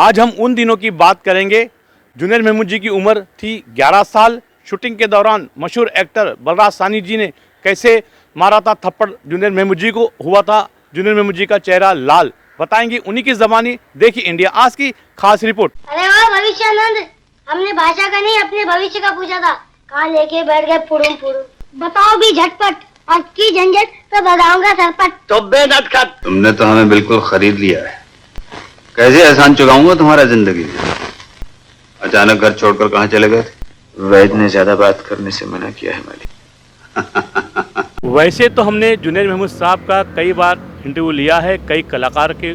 आज हम उन दिनों की बात करेंगे। जूनियर मेहमूद जी की उम्र थी 11 साल। शूटिंग के दौरान मशहूर एक्टर बलराज साहनी जी ने कैसे मारा था थप्पड़ जूनियर मेहमूद जी को, हुआ था जूनियर मेहमूद जी का चेहरा लाल। बताएंगे उन्हीं की ज़बानी। देखिए इंडिया आज की खास रिपोर्ट। अरे वाह भविष्यानंद, हमने भाषा का नहीं अपने भविष्य का पूछा था, कहाँ लेके बैठ गए फुड़ुम फुड़ुम। बताओ भी झटपट, और की झंझट तो बताऊंगा सरपट। तो बेनटखट तुमने तो हमें बिल्कुल खरीद लिया है। कैसे एहसान चुकाऊंगा तुम्हारा जिंदगी में। अचानक घर छोड़कर कहाँ चले गए थे? वैद ने ज्यादा बात करने से मना किया है मालिक। वैसे तो हमने जूनियर मेहमूद साहब का कई बार इंटरव्यू लिया है, कई कलाकार के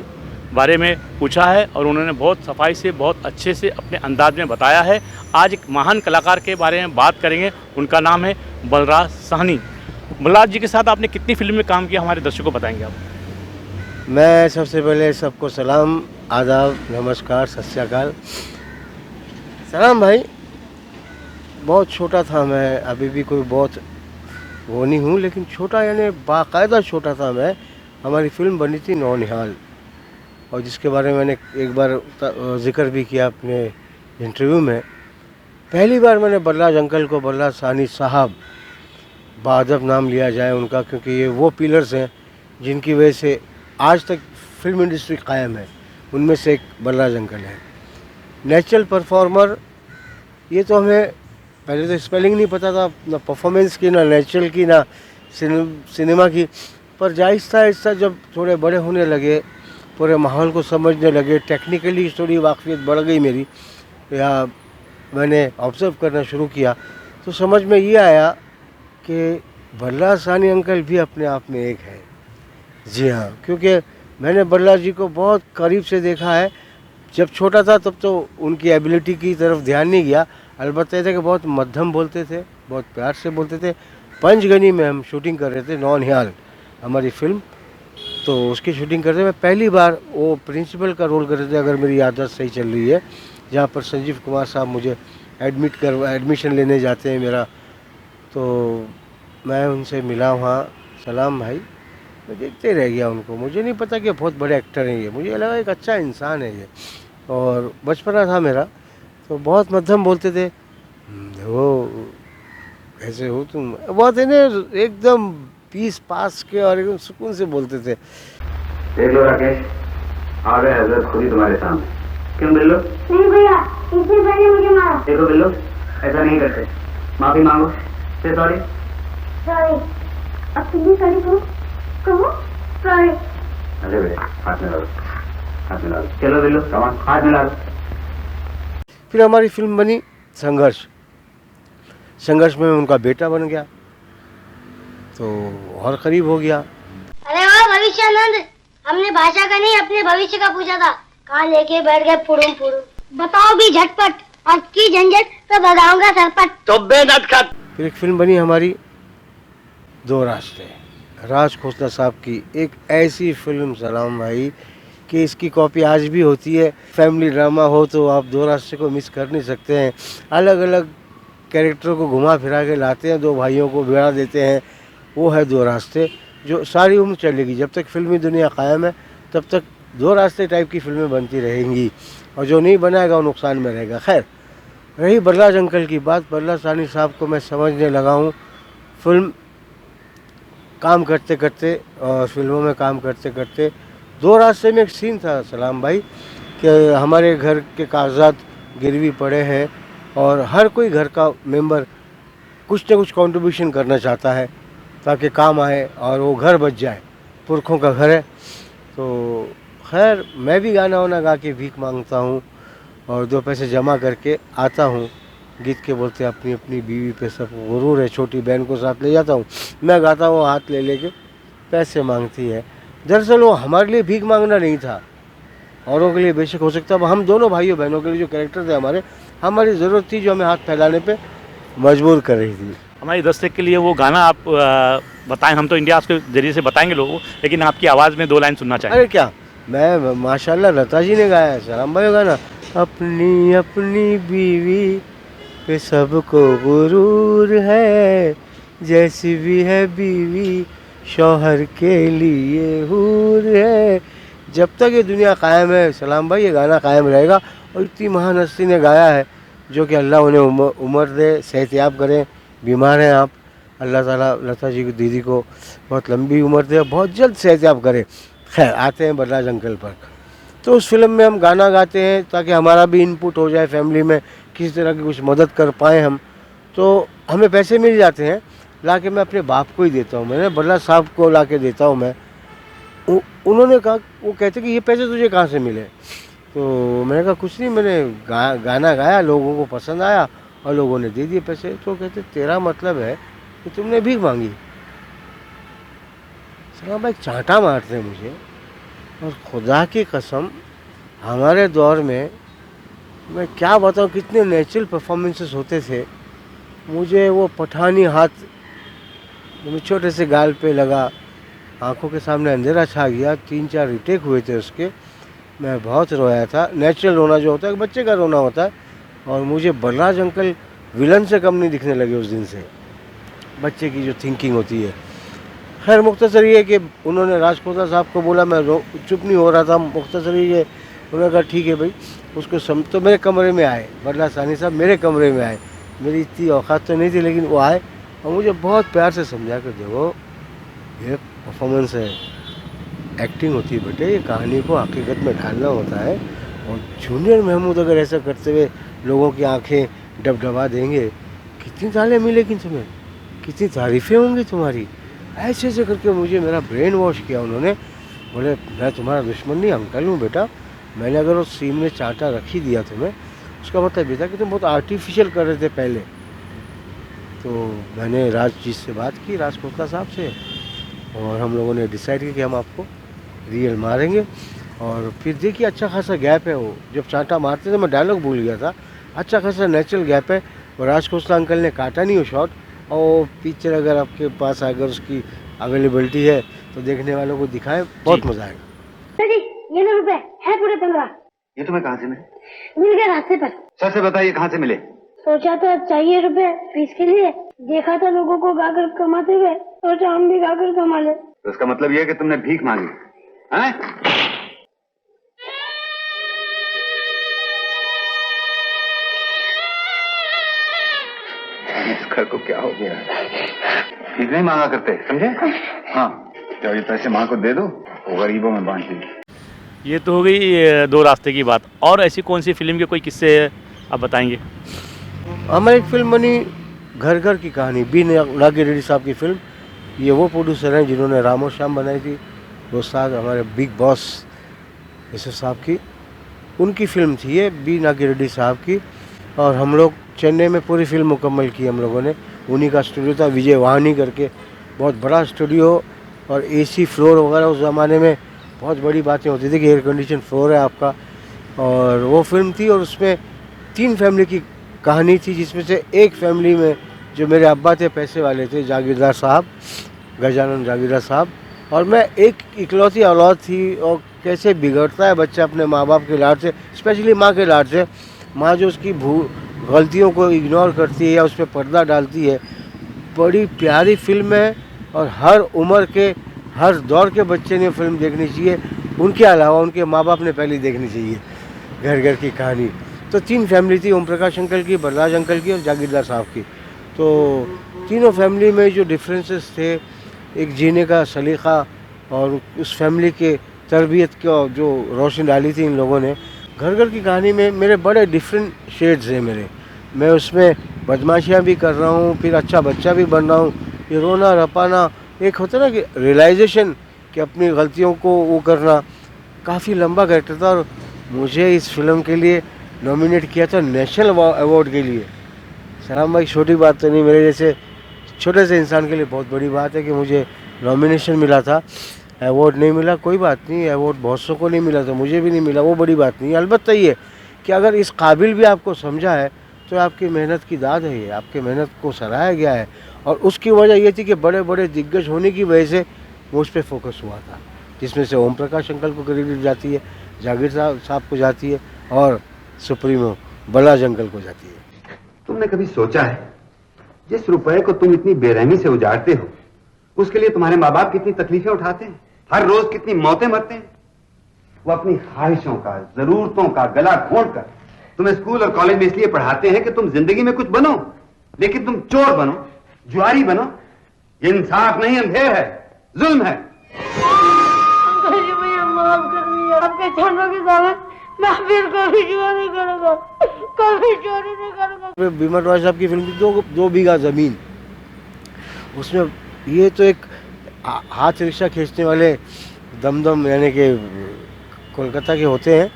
बारे में पूछा है और उन्होंने बहुत सफाई से, बहुत अच्छे से अपने अंदाज में बताया है। आज एक महान कलाकार के बारे में बात करेंगे। उनका नाम है बलराज साहनी। बलराज जी के साथ आपने कितनी फिल्म में काम किया, हमारे दर्शकों को बताएंगे आप। मैं सबसे पहले सबको सलाम, आदाब, नमस्कार, सत श्री अकाल। सलाम भाई, बहुत छोटा था मैं, अभी भी कोई बहुत वो नहीं हूँ, लेकिन छोटा यानी बाकायदा छोटा था मैं। हमारी फिल्म बनी थी नौनिहाल, और जिसके बारे में मैंने एक बार जिक्र भी किया अपने इंटरव्यू में। पहली बार मैंने बलराज अंकल को, बलराज साहनी साहब, बाअदब नाम लिया जाए उनका, क्योंकि ये वो पिलर्स हैं जिनकी वजह से आज तक फिल्म इंडस्ट्री कायम है। उनमें से एक बलराज अंकल है। नेचुरल परफॉर्मर, ये तो हमें पहले तो स्पेलिंग नहीं पता था, ना परफॉर्मेंस की, ना नेचुरल की, ना सिनेमा की। पर आहिस्ता आहिस्ता जब थोड़े बड़े होने लगे, पूरे माहौल को समझने लगे, टेक्निकली थोड़ी वाकफियत बढ़ गई मेरी, या मैंने ऑब्ज़र्व करना शुरू किया, तो समझ में ये आया कि बलराज साहनी अंकल भी अपने आप में एक है। जी हाँ, क्योंकि मैंने बलराज जी को बहुत करीब से देखा है। जब छोटा था तब तो उनकी एबिलिटी की तरफ ध्यान नहीं गया, अलबत्ता थे कि बहुत मध्यम बोलते थे, बहुत प्यार से बोलते थे। पंचगनी में हम शूटिंग कर रहे थे, नौनिहाल हमारी फिल्म, तो उसकी शूटिंग करते मैं पहली बार वो प्रिंसिपल का रोल कर रहे थे, अगर मेरी याददाश्त सही चल रही है, जहाँ पर संजीव कुमार साहब मुझे एडमिशन लेने जाते हैं मेरा। तो मैं उनसे मिला वहाँ, सलाम भाई, मैं देखते रह गया उनको। मुझे नहीं पता कि बहुत बड़े एक्टर हैं ये, मुझे लगा एक अच्छा इंसान है ये। और बचपना था मेरा, तो बहुत मध्यम बोलते थे, वो ऐसे हो तुम, बहुत है ना, एकदम पीस पास के और एकदम सुकून से बोलते थे। देख लो राकेश, आ गए हजरत खुद ही तुम्हारे सामने। क्यों बिल्लो? नहीं भैया, इससे पहले मुझे मारा। देखो बिल्लो, ऐसा नहीं करते, माफी मांगो, से सॉरी। सॉरी, अब तुम भी सॉरी कहो सॉरी। अरे बेटे, हाथ में डालो, हाथ में डालो। चलो बिल्लो, कमान, हाथ में डालो। फिर हमारी फिल्म बनी संघर्ष। संघर्ष में उनका बेटा बन गया, तो और करीब हो गया। अरे वाह भविष्यानंद, हमने भाषा का नहीं अपने भविष्य का पूछा था, कहाँ लेके बैठ गए फुड़ुम फुड़ुम। बताओ भी झटपट, और की झंझट तो बताऊंगा सरपट। तो बेनटखट फिर एक फिल्म बनी हमारी दो रास्ते, राज खोसला साहब की। एक ऐसी फिल्म सलाम भाई कि इसकी कॉपी आज भी होती है। फैमिली ड्रामा हो तो आप दो रास्ते को मिस कर नहीं सकते हैं। अलग अलग कैरेक्टरों को घुमा फिरा के लाते हैं, दो भाइयों को भिड़ा देते हैं। वो है दो रास्ते, जो सारी उम्र चलेगी। जब तक फिल्मी दुनिया कायम है तब तक दो रास्ते टाइप की फिल्में बनती रहेंगी, और जो नहीं बनाएगा वो नुकसान में रहेगा। खैर, रही बलराज अंकल की बात, बलराज साहनी साहब को मैं समझने लगा हूँ फिल्म काम करते करते, और फिल्मों में काम करते करते। दो रास्ते में एक सीन था सलाम भाई कि हमारे घर के कागजात गिरवी पड़े हैं, और हर कोई घर का मेंबर कुछ न कुछ कंट्रीब्यूशन करना चाहता है ताकि काम आए और वो घर बच जाए। पुरखों का घर है। तो खैर, मैं भी गाना वाना गा के भीख मांगता हूँ और दो पैसे जमा करके आता हूँ। गीत के बोलते अपनी अपनी बीवी पे सब गुरूर है, छोटी बहन को साथ ले जाता हूँ। मैं गाता हूँ, हाथ ले लेके पैसे मांगती है। दरअसल वो हमारे लिए भीख मांगना नहीं था, औरों के लिए बेशक हो सकता है। हम दोनों भाइयों बहनों के लिए जो कैरेक्टर थे हमारे, हमारी ज़रूरत थी जो हमें हाथ फैलाने पे मजबूर कर रही थी। हमारे दर्शक के लिए वो गाना आप बताएं। हम तो इंडिया के जरिए से बताएंगे लोगों को, लेकिन आपकी आवाज़ में 2 लाइन सुनना चाहेंगे। अरे क्या, मैं माशाल्लाह लता जी ने गाया है सलाम भाई गाना। अपनी अपनी बीवी पे सबको गुरूर है, जैसी भी है बीवी शौहर के लिए हूर है, जब तक ये दुनिया कायम है सलाम भाई, ये गाना कायम रहेगा। और इतनी महान हस्ती ने गाया है, जो कि अल्लाह उन्हें उम्र दे, सेहतयाब करें। बीमार हैं आप, अल्लाह ताला लता जी की दीदी को बहुत लंबी उम्र दे, बहुत जल्द सेहतयाब करे। खैर आते हैं बलराज अंकल पर। तो उस फिल्म में हम गाना गाते हैं ताकि हमारा भी इनपुट हो जाए, फैमिली में किसी तरह की कुछ मदद कर पाएँ हम। तो हमें पैसे मिल जाते हैं, ला के मैं अपने बाप को ही देता हूँ, मैंने बलराज साहब को ला के देता हूँ मैं। उन्होंने कहा, वो कहते कि ये पैसे तुझे कहाँ से मिले? तो मैंने कहा कुछ नहीं, मैंने गाना गाया, लोगों को पसंद आया और लोगों ने दे दिए पैसे। तो कहते तेरा मतलब है कि तुमने भीख मांगी? सलाम भाई चांटा मारते हैं मुझे, और खुदा की कसम हमारे दौर में मैं क्या बताऊँ कितने नेचुरल परफॉर्मेंसेस होते थे। मुझे वो पठानी हाथ छोटे से गाल पे लगा, आंखों के सामने अंधेरा छा गया, 3-4 रिटेक हुए थे उसके। मैं बहुत रोया था, नेचुरल रोना जो होता है, बच्चे का रोना होता है। और मुझे बलराज अंकल विलन से कम नहीं दिखने लगे उस दिन से, बच्चे की जो थिंकिंग होती है। खैर मुख्तसर ये कि उन्होंने राजकोता साहब को बोला, मैं चुप नहीं हो रहा था। मुख्तसर ये उन्होंने कहा ठीक है भाई उसको तो मेरे कमरे में आए, बलराज साहनी साहब मेरे कमरे में आए। मेरी इतनी औकात तो नहीं थी, लेकिन वो आए और मुझे बहुत प्यार से समझा कर, देखो ये परफॉर्मेंस है, एक्टिंग होती है बेटे, ये कहानी को हकीकत में ढालना होता है। और जूनियर महमूद अगर ऐसा करते हुए लोगों की आंखें डबडबा देंगे, कितनी तालियां मिलेगी तुम्हें, कितनी तारीफ़ें होंगी तुम्हारी। ऐसे ऐसे करके मुझे मेरा ब्रेन वॉश किया उन्होंने। बोले मैं तुम्हारा दुश्मन नहीं, अंकल हूँ बेटा। मैंने अगर उस सीन में चांटा रख ही दिया तुम्हें, उसका मतलब ये था कि तुम बहुत आर्टिफिशियल कर रहे थे पहले। तो मैंने राज जी से बात की, राज कोतला साहब से, और हम लोगों ने डिसाइड किया कि हम आपको रियल मारेंगे। और फिर देखिए अच्छा खासा गैप है, वो जब चांटा मारते थे मैं डायलॉग भूल गया था, अच्छा खासा नेचुरल गैप है। और राज कोतला अंकल ने काटा नहीं वो शॉट। और पिक्चर अगर आपके पास अगर उसकी अवेलेबिलिटी है तो देखने वालों को दिखाएं, बहुत मजा आएगा। ये लो रुपए है पूरे 15। ये तुम्हें कहाँ से मिले? मिल गए रास्ते पर। सच से बताइए कहाँ से मिले? सोचा था चाहिए रुपए फीस के लिए, देखा था लोगों को गाकर कमाते हुए, सोचा हम भी गाकर कमा ले। तो इसका मतलब ये है कि तुमने भीख मांगी हैं? इस घर को क्या हो गया? भीख नहीं मांगा करते, समझे? हाँ, तो ये पैसे माँ को दे दो, वो गरीबों में बांट देंगे। ये तो हो गई दो रास्ते की बात। और ऐसी कौन सी फिल्म के कोई किस्से आप बताएंगे? हमारी एक फिल्म बनी घर घर की कहानी, बी नागी रेड्डी साहब की फिल्म। ये वो प्रोड्यूसर हैं जिन्होंने रामो श्याम बनाई थी, वो साथ हमारे बिग बॉस यूसुफ साहब की, उनकी फिल्म थी ये, बी नागी रेड्डी साहब की। और हम लोग चेन्नई में पूरी फिल्म मुकम्मल की हम लोगों ने। उन्हीं का स्टूडियो था, विजय वाहनी करके, बहुत बड़ा स्टूडियो, और एसी फ्लोर वगैरह उस ज़माने में बहुत बड़ी बातें होती थी कि एयर कंडीशन फ्लोर है आपका। और वो फिल्म थी, और उसमें 3 फैमिली की कहानी थी, जिसमें से एक फैमिली में जो मेरे अब्बा थे पैसे वाले थे, जागीरदार साहब, गजानन जागीरदार साहब, और मैं एक इकलौती औलाद थी। और कैसे बिगड़ता है बच्चा अपने माँ बाप के लाड से, स्पेशली माँ के लाड से। माँ जो उसकी गलतियों को इग्नोर करती है या उस पर पर्दा डालती है। बड़ी प्यारी फिल्म है, और हर उम्र के हर दौर के बच्चे ने फिल्म देखनी चाहिए, उनके अलावा उनके माँ बाप ने पहले देखनी चाहिए। घर घर की कहानी। तो 3 फैमिली थी, ओम प्रकाश अंकल की, बलराज अंकल की और जागीरदार साहब की। तो तीनों फैमिली में जो डिफरेंसेस थे, एक जीने का सलीक़ा और उस फैमिली के तरबियत को जो रोशनी डाली थी इन लोगों ने। घर घर की कहानी में मेरे बड़े डिफरेंट शेड्स हैं मेरे। मैं उसमें बदमाशियाँ भी कर रहा हूँ, फिर अच्छा बच्चा भी बन रहा हूँ। ये रोना रपाना, एक होता ना कि रियलाइजेशन कि अपनी गलतियों को वो करना, काफ़ी लंबा कैरेक्टर था। और मुझे इस फिल्म के लिए नॉमिनेट किया था नेशनल अवार्ड के लिए। सलाम भाई छोटी बात तो नहीं, मेरे जैसे छोटे से इंसान के लिए बहुत बड़ी बात है कि मुझे नॉमिनेशन मिला था, अवार्ड नहीं मिला। कोई बात नहीं, अवार्ड बहुत सौ को नहीं मिला तो मुझे भी नहीं मिला, वो बड़ी बात नहीं। अलबत्ता ये कि अगर इस काबिल भी आपको समझा है तो आपकी मेहनत की दाद है, ये आपकी मेहनत को सराहा गया है। और उसकी वजह ये थी कि बड़े बड़े दिग्गज होने की वजह से मुझ पर फोकस हुआ था, जिसमें से ओम प्रकाश अंकल को क्रेडिट जाती है, जागीर साहब को जाती है, और सुप्रीमो बलराज अंकल को जाती है। तुमने कभी सोचा है जिस रुपए को तुम इतनी बेरहमी से उजाड़ते हो, उसके लिए तुम्हारे माँ बाप कितनी तकलीफें उठाते हैं, हर रोज कितनी मौतें मरते हैं? वो अपनी ख्वाहिशों का, जरूरतों का गला घोंटकर तुम्हें स्कूल और कॉलेज में इसलिए पढ़ाते हैं कि तुम जिंदगी में कुछ बनो, लेकिन तुम चोर बनो, जुआरी बनो। ये इंसाफ नहीं, अंधेर है, जुल्म है। माफ कर दिया, आपके चरणों की दावत, मैं फिर कभी जुआ नहीं करूंगा, कभी चोरी नहीं करूंगा। भीमा टवाल साहब की फिल्म थी दो बीघा जमीन, उसमें ये तो एक हाथ रिक्शा खींचने वाले दमदम यानी कि कोलकाता के होते हैं।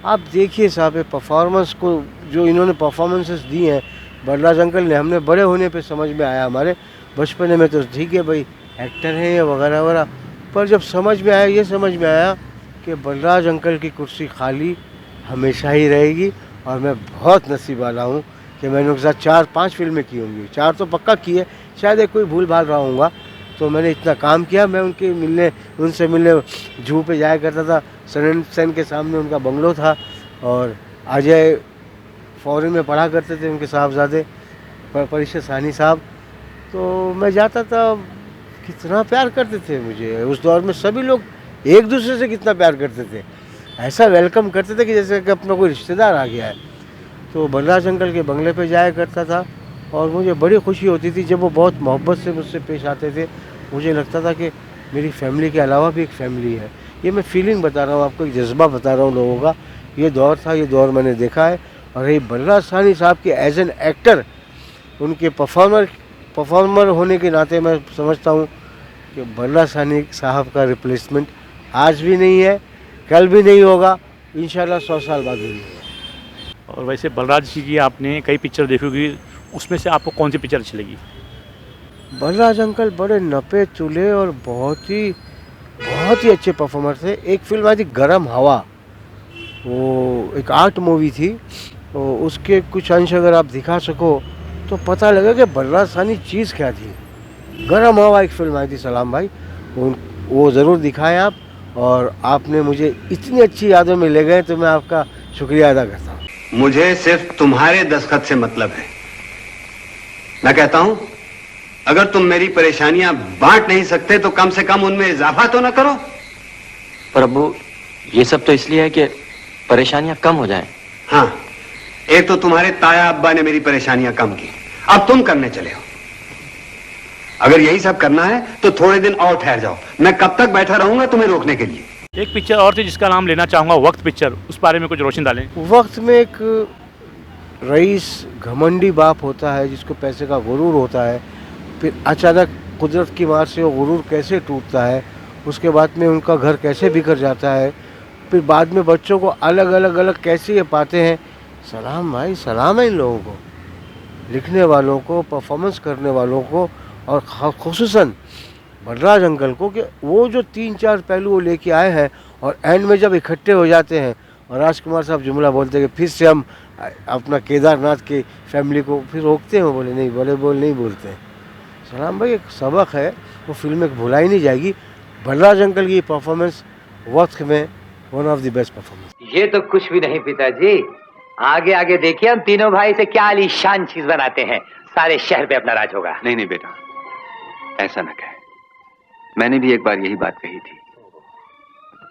आप देखिए साहब परफॉर्मेंस को, जो इन्होंने परफॉर्मेंसेस दी हैं बलराज अंकल ने, हमने बड़े होने पे समझ में आया। हमारे बचपन में तो ठीक है भाई एक्टर हैं या वगैरह वगैरह, पर जब समझ में आया, ये समझ में आया कि बलराज अंकल की कुर्सी खाली हमेशा ही रहेगी। और मैं बहुत नसीब वाला हूँ कि मैंने उनके साथ 4-5 फिल्में की होंगी, 4 तो पक्का की है, शायद एक कोई भूल भाल रहा हूँगा। तो मैंने इतना काम किया, मैं उनसे मिलने जू पे जाया करता था। सनन के सामने उनका बंगलो था, और अजय फॉरेन में पढ़ा करते थे उनके साहबजादे परिषद सानी साहब। तो मैं जाता था, कितना प्यार करते थे मुझे उस दौर में। सभी लोग एक दूसरे से कितना प्यार करते थे, ऐसा वेलकम करते थे कि जैसे कि अपना कोई रिश्तेदार आ गया है। तो बलराज अंकल के बंगले पे जाया करता था, और मुझे बड़ी खुशी होती थी जब वो बहुत मोहब्बत से मुझसे पेश आते थे। मुझे लगता था कि मेरी फैमिली के अलावा भी एक फैमिली है। ये मैं फीलिंग बता रहा हूँ आपको, एक जज्बा बता रहा हूँ लोगों का। ये दौर था, ये दौर मैंने देखा है। और ये बलराज साहनी साहब के एज एन एक्टर, उनके परफॉर्मर होने के नाते मैं समझता हूँ कि बलराज साहनी साहब का रिप्लेसमेंट आज भी नहीं है, कल भी नहीं होगा, इंशाल्लाह 100 साल बाद भी नहीं होगा। और वैसे बलराज जी की आपने कई पिक्चर देखी होगी, उसमें से आपको कौन सी पिक्चर अच्छी लगी? बलराज अंकल बड़े नपे चूल्हे और बहुत ही अच्छे परफॉर्मर थे। एक फिल्म आई थी गरम हवा, वो एक आर्ट मूवी थी, तो उसके कुछ अंश अगर आप दिखा सको तो पता लगा कि बलराज साहनी चीज़ क्या थी। गरम हवा एक फिल्म आई थी सलाम भाई, वो ज़रूर दिखाएं आप। और आपने मुझे इतनी अच्छी यादों में ले गए, तो मैं आपका शुक्रिया अदा करता हूँ। मुझे सिर्फ तुम्हारे दस्तखत से मतलब है। मैं कहता हूं, अगर तुम मेरी परेशानियां बांट नहीं सकते तो कम से कम उनमें इजाफा तो ना करो। प्रभु, ये सब तो इसलिए है कि परेशानियां कम हो जाएं। हाँ, एक तो तुम्हारे ताया अब्बा ने मेरी परेशानियां कम की, अब तुम करने चले हो। अगर यही सब करना है तो थोड़े दिन और ठहर जाओ, मैं कब तक बैठा रहूंगा तुम्हें रोकने के लिए। एक पिक्चर और थी जिसका नाम लेना चाहूँगा, वक्त पिक्चर, उस बारे में कुछ रोशन डालें। वक्त में एक रईस घमंडी बाप होता है जिसको पैसे का गुरूर होता है, फिर अचानक कुदरत की मार से वो गुरूर कैसे टूटता है, उसके बाद में उनका घर कैसे बिखर जाता है, फिर बाद में बच्चों को अलग अलग कैसे ये पाते हैं। सलाम भाई, सलाम है इन लोगों को, लिखने वालों को, परफॉर्मेंस करने वालों को, और ख़ुसूसन बलराज अंकल को, कि वो जो 3-4 पहलू वो लेके आए हैं, और एंड में जब इकट्ठे हो जाते हैं और राजकुमार साहब जुमला बोलते हैं कि फिर से हम अपना केदारनाथ की फैमिली को फिर रोकते हैं, बोले नहीं, बड़े बोल नहीं बोलते हैं। सलाम भाई, एक सबक है, वो फिल्म एक भुलाई नहीं जाएगी। बलराज अंकल की परफॉर्मेंस वक्त में one of the best performance. ये तो कुछ भी नहीं पिताजी, आगे आगे देखिए हम तीनों भाई से क्या आलीशान चीज बनाते हैं, सारे शहर पे अपना राज होगा। नहीं नहीं बेटा, ऐसा न कहे। मैंने भी एक बार यही बात कही थी।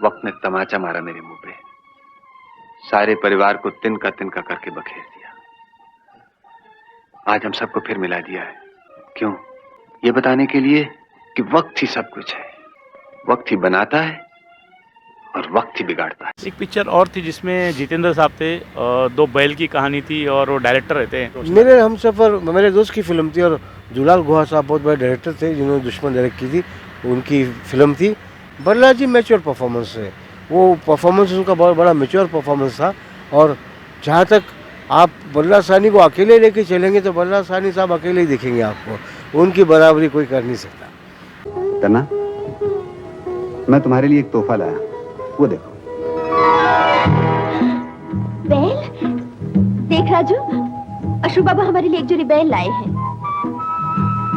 वक्त ने तमाचा मारा मेरे मुंह पे, सारे परिवार को तिनका तिनका करके बखेर दिया। आज हम सबको फिर मिला दिया है। क्यों? ये बताने के लिए कि वक्त ही सब कुछ है। वक्त ही बनाता है और वक्त ही बिगाड़ता है। एक पिक्चर और थी जिसमें जितेंद्र साहब थे, 2 बैल की कहानी थी, और वो डायरेक्टर रहते हैं। मेरे हमसफर मेरे दोस्त की फिल्म थी, और दुलाल गुहा साहब बहुत बड़े डायरेक्टर थे जिन्होंने दुश्मन डायरेक्ट की थी, उनकी फिल्म थी। बलराज जी मैच्योर परफॉर्मेंस है, वो परफॉर्मेंस उनका बहुत बड़ा मैच्योर परफॉर्मेंस था। और जहाँ तक आप बलराज साहनी को अकेले लेके चलेंगे तो बलराज साहनी साहब अकेले ही दिखेंगे आपको, उनकी बराबरी कोई कर नहीं सकता। करना, मैं तुम्हारे लिए एक तोहफा लाया, वो देखो। बैल? देख राजू, अशोक बाबा हमारे लिए एक जोड़ी बैल लाए हैं।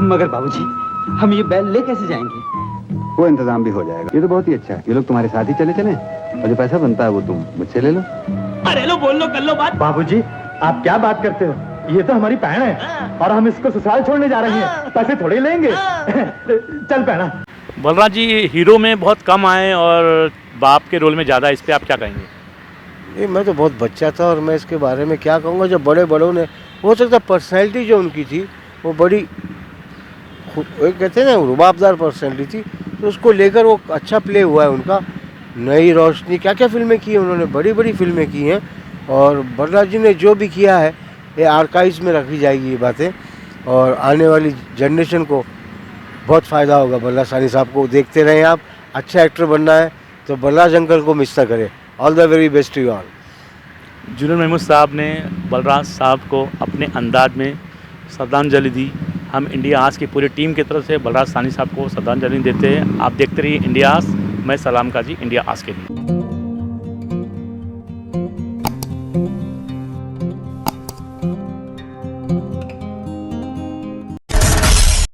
मगर बाबूजी, हम ये बैल ले कैसे जाएंगे? वो इंतजाम भी हो जाएगा। ये तो बहुत ही अच्छा है, ये लोग तुम्हारे साथ ही चले चले, और जो पैसा बनता है वो तुम मुझसे ले लो। अरे लो, बोल लो, कर लो बात। बाबूजी, आप क्या बात करते हो? ये तो हमारी बहन है और हम इसको ससुराल छोड़ने जा रहे हैं, पैसे थोड़े लेंगे। चल पहना। बलराज जी हीरो में बहुत कम आए और बाप के रोल में ज़्यादा, इस पर आप क्या कहेंगे? ये मैं तो बहुत बच्चा था और मैं इसके बारे में क्या कहूँगा। जब बड़े बड़ों ने, हो सकता पर्सनैलिटी जो उनकी थी वो बड़ी एक कहते हैं ना रुबाबदार पर्सनैलिटी थी, तो उसको लेकर वो अच्छा प्ले हुआ है उनका। नई रोशनी, क्या क्या फिल्में की हैं उन्होंने, बड़ी बड़ी फिल्में की हैं। और बलराज जी ने जो भी किया है ये आर्काइव्स में रखी जाएगी ये बातें, और आने वाली जनरेशन को बहुत फ़ायदा होगा। बलराज साहनी साहब को देखते रहें आप। अच्छा एक्टर बनना है तो बलराज अंकल को मिस ना करें। All the very best to you all. Junaid Mahmood साहब ने बलराज साहब को अपने अंदाज में श्रद्धांजलि दी। हम इंडिया आज की पूरी टीम की तरफ से बलराज साहनी साहब को श्रद्धांजलि देते हैं। आप देखते रहिए इंडिया आज। मैं सलाम काजी, इंडिया आज के लिए।